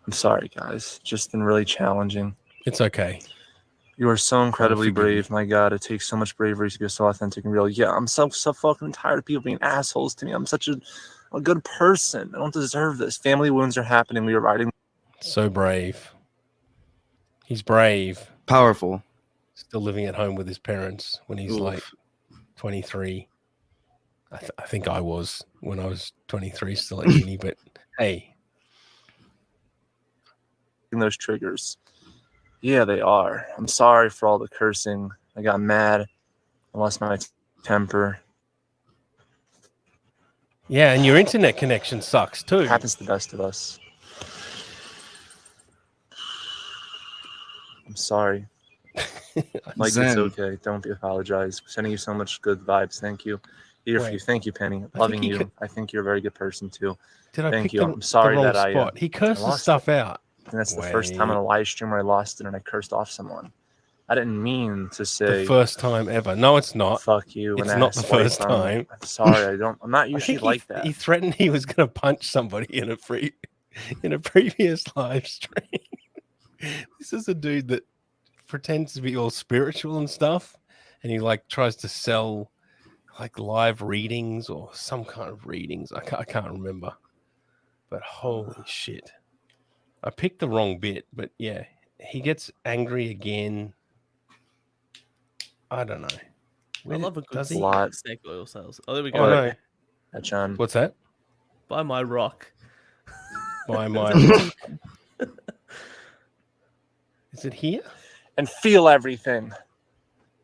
I'm sorry, guys. Just been really challenging. It's okay. You are so incredibly forgive you. brave. My God, it takes so much bravery to be so authentic and real. Yeah, I'm so fucking tired of people being assholes to me. I'm such a good person. I don't deserve this. Family wounds are happening. We are riding. So brave. He's brave. Powerful. Still living at home with his parents when he's Oof. like 23. I think I was when I was 23, still at uni. But hey, those triggers. Yeah, they are. I'm sorry for all the cursing. I got mad. I lost my temper. yeah, and your internet connection sucks too. It happens to the best of us. I'm sorry. Like, Zen. it's okay. Don't apologize. Sending you so much good vibes. Thank you. Here for Wait. you. Thank you, Penny. I Loving think he you. could- I think you're a very good person too. Did I Thank pick you. the, I'm sorry the wrong that spot? He curses lost stuff out. And that's the first time on a live stream where I lost it and I cursed off someone. I didn't mean to say The first time ever. No, it's not. fuck you. It's and not the ass first wipe. time. I'm sorry. I'm not I usually think like that. he threatened he was going to punch somebody in a previous live stream. This is a dude that pretends to be all spiritual and stuff, and he like tries to sell like live readings or some kind of readings. I can't remember, but holy shit, I picked the wrong bit. But yeah, he gets angry again. I don't know. I love a good Does he? Lot. snake oil sales. Oh, there we Oh go. no, That John. what's that? Buy my rock. By my is it here? And feel everything.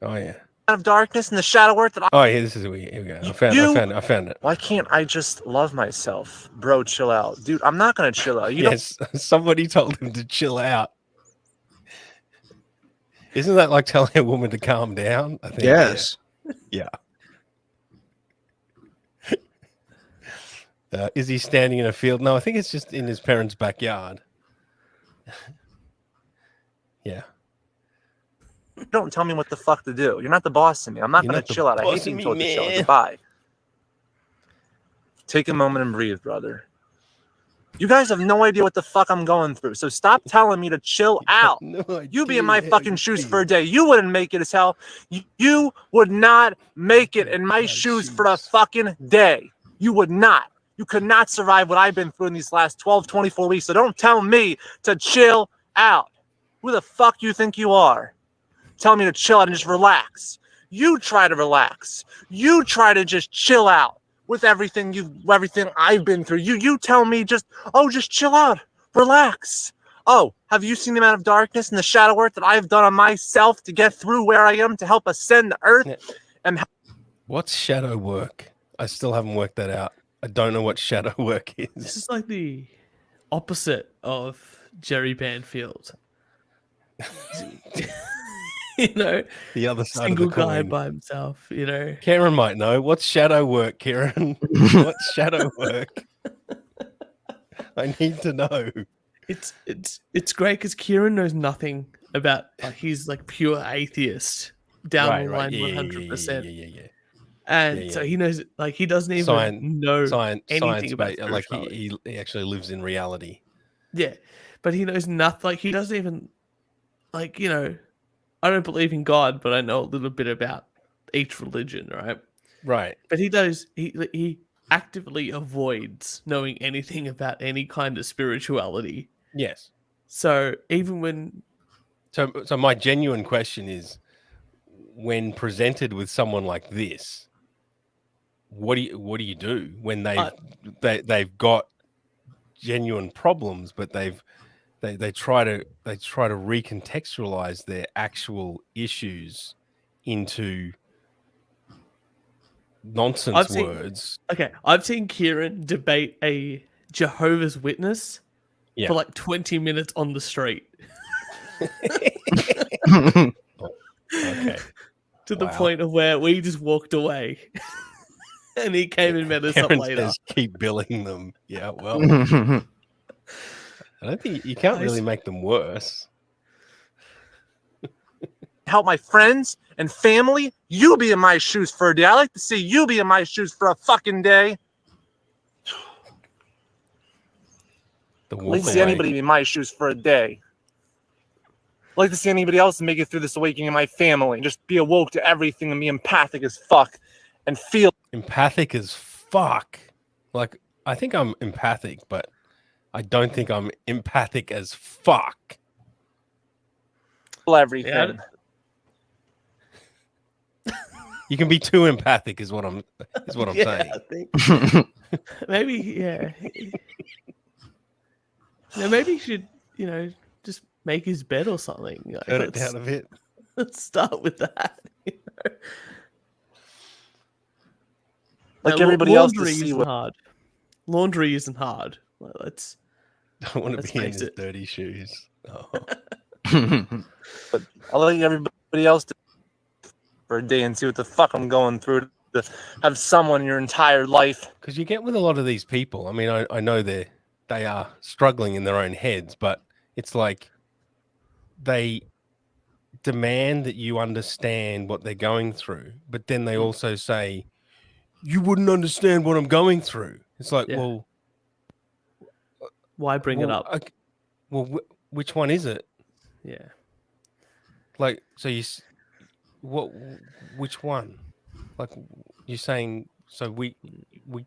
Oh yeah. Out of darkness and the shadow work that I. Oh yeah, this is here we go. I found it. Why can't I just love myself? Bro, chill out. Dude, I'm not going to chill out. You don't. Yes, somebody told him to chill out. Isn't that like telling a woman to calm down? I think. Yes. Yeah. Is he standing in a field? No, I think it's just in his parents' backyard. Yeah. Don't tell me what the fuck to do. You're not the boss of me. I'm not You're going not to the chill out. I hate boss of being me, told to chill out. man. Goodbye. Take a moment and breathe, brother. You guys have no idea what the fuck I'm going through. So stop telling me to chill out. No, You be in my fucking shoes for a day. You wouldn't make it as hell. You would not make it in my shoes for a fucking day. You would not. You could not survive what I've been through in these last 12, 24 weeks. So don't tell me to chill out. Who the fuck you think you are? Tell me to chill out and just relax. You try to relax. You try to just chill out with everything I've been through. You tell me just chill out. Relax. Oh, have you seen the amount of darkness and the shadow work that I've done on myself to get through where I am to help ascend the earth? And What's shadow work? I still haven't worked that out. I don't know what shadow work is. This is like the opposite of Jerry Banfield. You know, The other side single of the guy coin. by himself. You know, Kieran might know. What's shadow work, Kieran? What's shadow work? I need to know. it's great because Kieran knows nothing about. He's like pure atheist down the line, 100%. Yeah. And so he knows, like, he doesn't even know anything about like spirituality. he actually lives in reality. Yeah, but he knows nothing. Like, he doesn't even, like, you know, I don't believe in God, but I know a little bit about each religion, right? Right. But he actively avoids knowing anything about any kind of spirituality. Yes. So even when, So my genuine question is, when presented with someone like this, what do you do when they've got genuine problems, but they try to recontextualize their actual issues into nonsense words. I've seen Kieran debate a Jehovah's Witness for like 20 minutes on the street. Okay. To the point of where we just walked away. And he came and met us up later. Says keep billing them. Yeah, well, I don't think you can't really make them worse. Help my friends and family. You be in my shoes for a day. I like to see you be in my shoes for a fucking day. I like to see anybody be in my shoes for a day. I like to see anybody else make it through this awakening in my family. Just be awoke to everything and be empathic as fuck and feel empathic as fuck. Like, I think I'm empathic, but I don't think I'm empathic as fuck. Everything. Yeah. You can be too empathic, is what I'm saying. I think maybe, yeah. Maybe he should, just make his bed or something. Like, Turn it down a bit. Let's start with that. Like everybody else to laundry see isn't what hard. Laundry isn't hard. Like, I want to be in his dirty shoes. Oh. But I'll let everybody else do for a day and see what the fuck I'm going through to have someone your entire life. Because you get with a lot of these people. I mean, I know they are struggling in their own heads, but it's like they demand that you understand what they're going through, but then they also say, you wouldn't understand what I'm going through. It's like, well, why bring it up? Which one is it? Yeah. Like, so which one? Like, you're saying, so we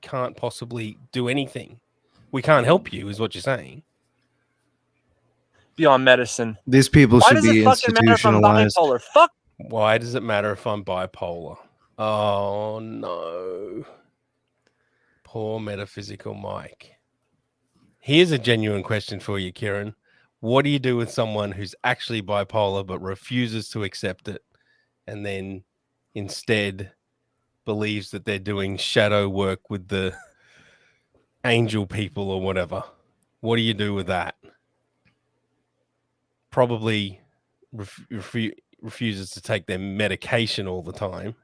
can't possibly do anything. We can't help you, is what you're saying. Beyond medicine. These people should be institutionalized. Fuck. Why does it matter if I'm bipolar? Oh no. Poor metaphysical Mike. Here's a genuine question for you, Kieran. What do you do with someone who's actually bipolar but refuses to accept it and then instead believes that they're doing shadow work with the angel people or whatever? What do you do with that? Probably refuses to take their medication all the time.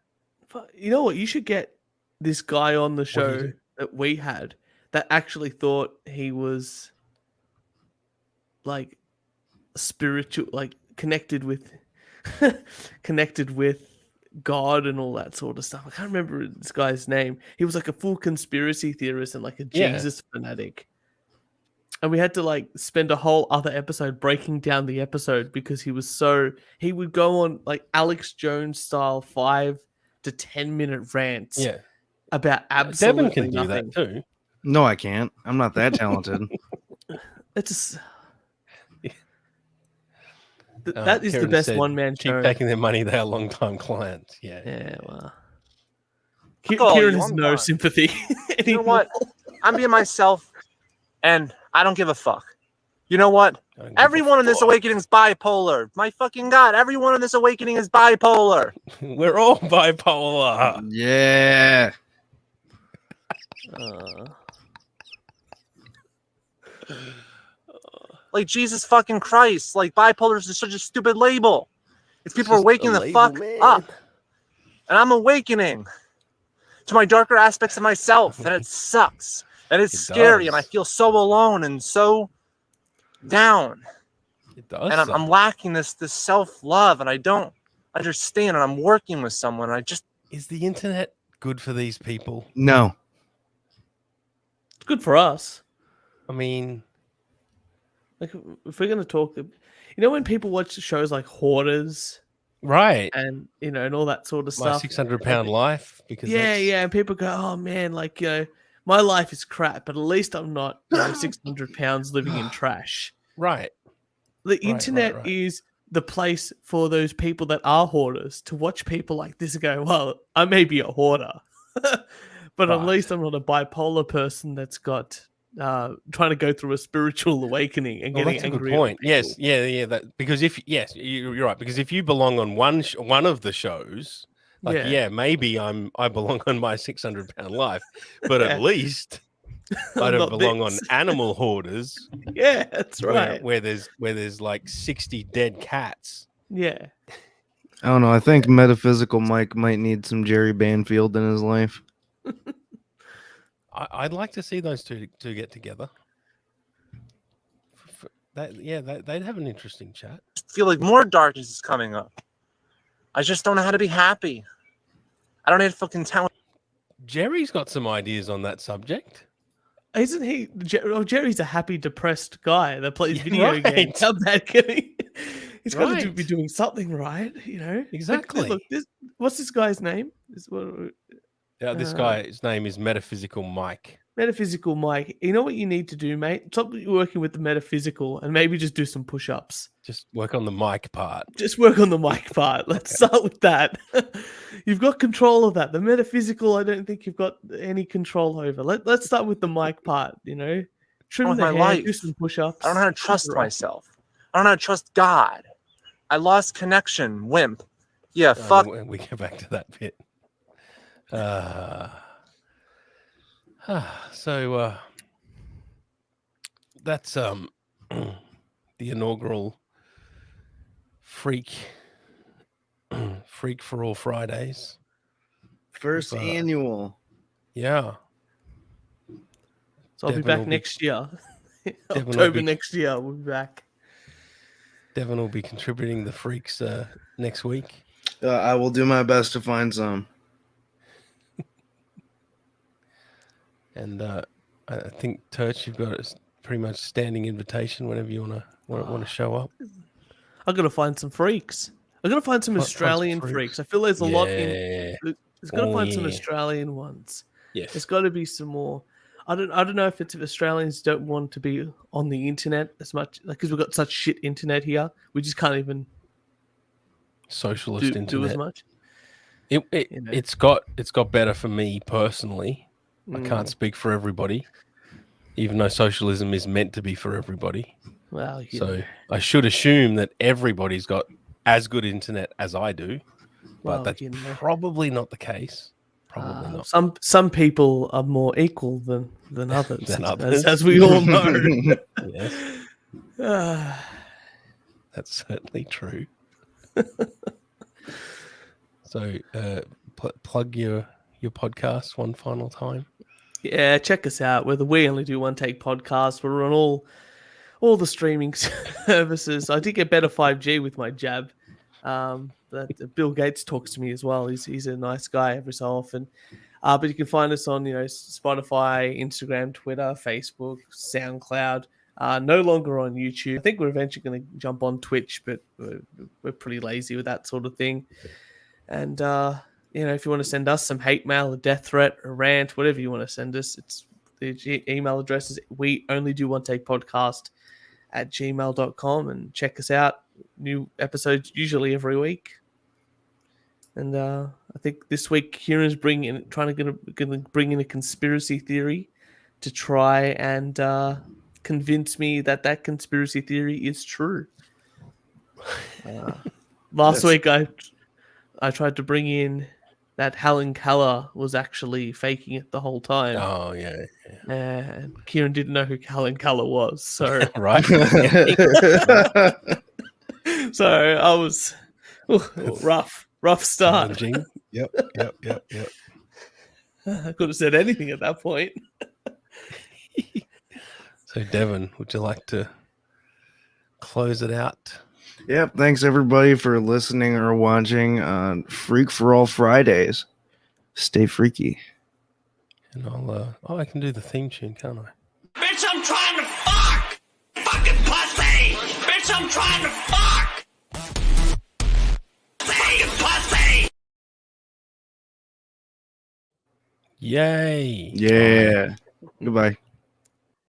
You know what? You should get this guy on the show that we had that actually thought he was like spiritual, like connected with God and all that sort of stuff. I can't remember this guy's name. He was like a full conspiracy theorist and like a Jesus fanatic. And we had to like spend a whole other episode breaking down the episode because he would go on like Alex Jones style 5 to 10 minute rants about absolutely Devin can nothing. do that too. No, I can't. I'm not that talented. It's that is the best one man show. Keep taking their money. They are long time clients. Yeah. Well, Kieran has no sympathy. You know what? I'm being myself, and I don't give a fuck. You know what? Everyone in this awakening is bipolar. My fucking God, everyone in this awakening is bipolar. We're all bipolar. Yeah. Like, Jesus fucking Christ. Like, bipolar is such a stupid label. It's people are just waking a the label, fuck man. up. And I'm awakening to my darker aspects of myself. And it sucks. And it's It scary. does. And I feel so alone and so down. It does. And I'm suck. lacking this self-love. And I don't understand. And I'm working with someone. And I just... Is the internet good for these people? No. It's good for us. I mean, Like, if we're gonna talk, when people watch shows like Hoarders right. and and all that sort of My stuff, 600-pound life. Because yeah, that's- and people go, "Oh man, like my life is crap, but at least I'm not 600 pounds living in trash." Right. The internet right. is the place for those people that are hoarders to watch people like this and go, "Well, I may be a hoarder, but at least I'm not a bipolar person that's got trying to go through a spiritual awakening and Well, getting that's a angry." good point. Yes, yeah. Because you're right. Because if you belong on one of the shows, like maybe I belong on my 600-pound life, but at least I don't belong on Animal Hoarders. Yeah, that's right. Where there's like 60 dead cats. Yeah. I don't know. I think Metaphysical Mike might need some Jerry Banfield in his life. I'd like to see those two get together. They'd have an interesting chat. I feel like more darkness is coming up. I just don't know how to be happy. I don't need to feel content. Jerry's got some ideas on that subject. Isn't he? Jerry's a happy, depressed guy that plays video right. games. How bad can he? He's got to Right. be doing something right, Exactly. Look, what's this guy's name? This guy's name is Metaphysical Mike. Metaphysical Mike. You know what you need to do, mate? Stop working with the metaphysical and maybe just do some push-ups. Just work on the mic part. Just work on the mic part. Let's start with that. You've got control of that. The metaphysical, I don't think you've got any control over. Let's start with the mic part, Trim With the my hair, life. do some push-ups. I don't know how to trust myself. I don't know how to trust God. I lost connection, wimp. Yeah, fuck. We get back to that bit. So that's the inaugural Freak for All Fridays. First annual. Yeah. So I'll be Devin back will be- next year. Devin will October be- next year, we'll be back. Devin will be contributing the freaks next week. I will do my best to find some. And I think Turch, you've got a pretty much standing invitation whenever you want to show up. I've got to find some freaks. I've got to find some Find some Australian freaks. freaks. I feel there's a lot in. Yeah. There's got to find some yeah. Australian ones. Yes. There's got to be some more. I don't know if it's if Australians don't want to be on the internet as much, like because we've got such shit internet here, we just can't even Socialist do internet. as much. It's got better for me personally. I can't speak for everybody, even though socialism is meant to be for everybody. Well, So I should assume that everybody's got as good internet as I do, but Well, that's probably not the case. Probably not. Some people are more equal than others, Than others. as we all know. Yes, Ah, that's certainly true. So plug your podcast one final time. yeah, check us out. We're the We Only Do One Take podcast. We're on all the streaming services. I did get better 5G with my jab. That Bill Gates talks to me as well. He's a nice guy every so often. But you can find us on Spotify, Instagram, Twitter, Facebook, SoundCloud. No longer on YouTube. I think we're eventually going to jump on Twitch, but we're pretty lazy with that sort of thing. And if you want to send us some hate mail, a death threat, a rant, whatever you want to send us, it's the email address is weonlydoonetakepodcast@gmail.com, and check us out. New episodes usually every week. And I think this week Kieran's gonna bring in a conspiracy theory to try and convince me that conspiracy theory is true. Last week I tried to bring in that Helen Keller was actually faking it the whole time. Oh yeah. and Kieran didn't know who Callan Culler was. So, Right? so I was rough start. Challenging. Yep. I could have said anything at that point. So, Devin, would you like to close it out? Yep. Thanks everybody for listening or watching on Freak for All Fridays. Stay freaky. And I can do the theme tune, can't I? Bitch, I'm trying to fuck! Fucking pussy! Bitch, I'm trying to fuck! Pussy! Yay! Yeah. Goodbye.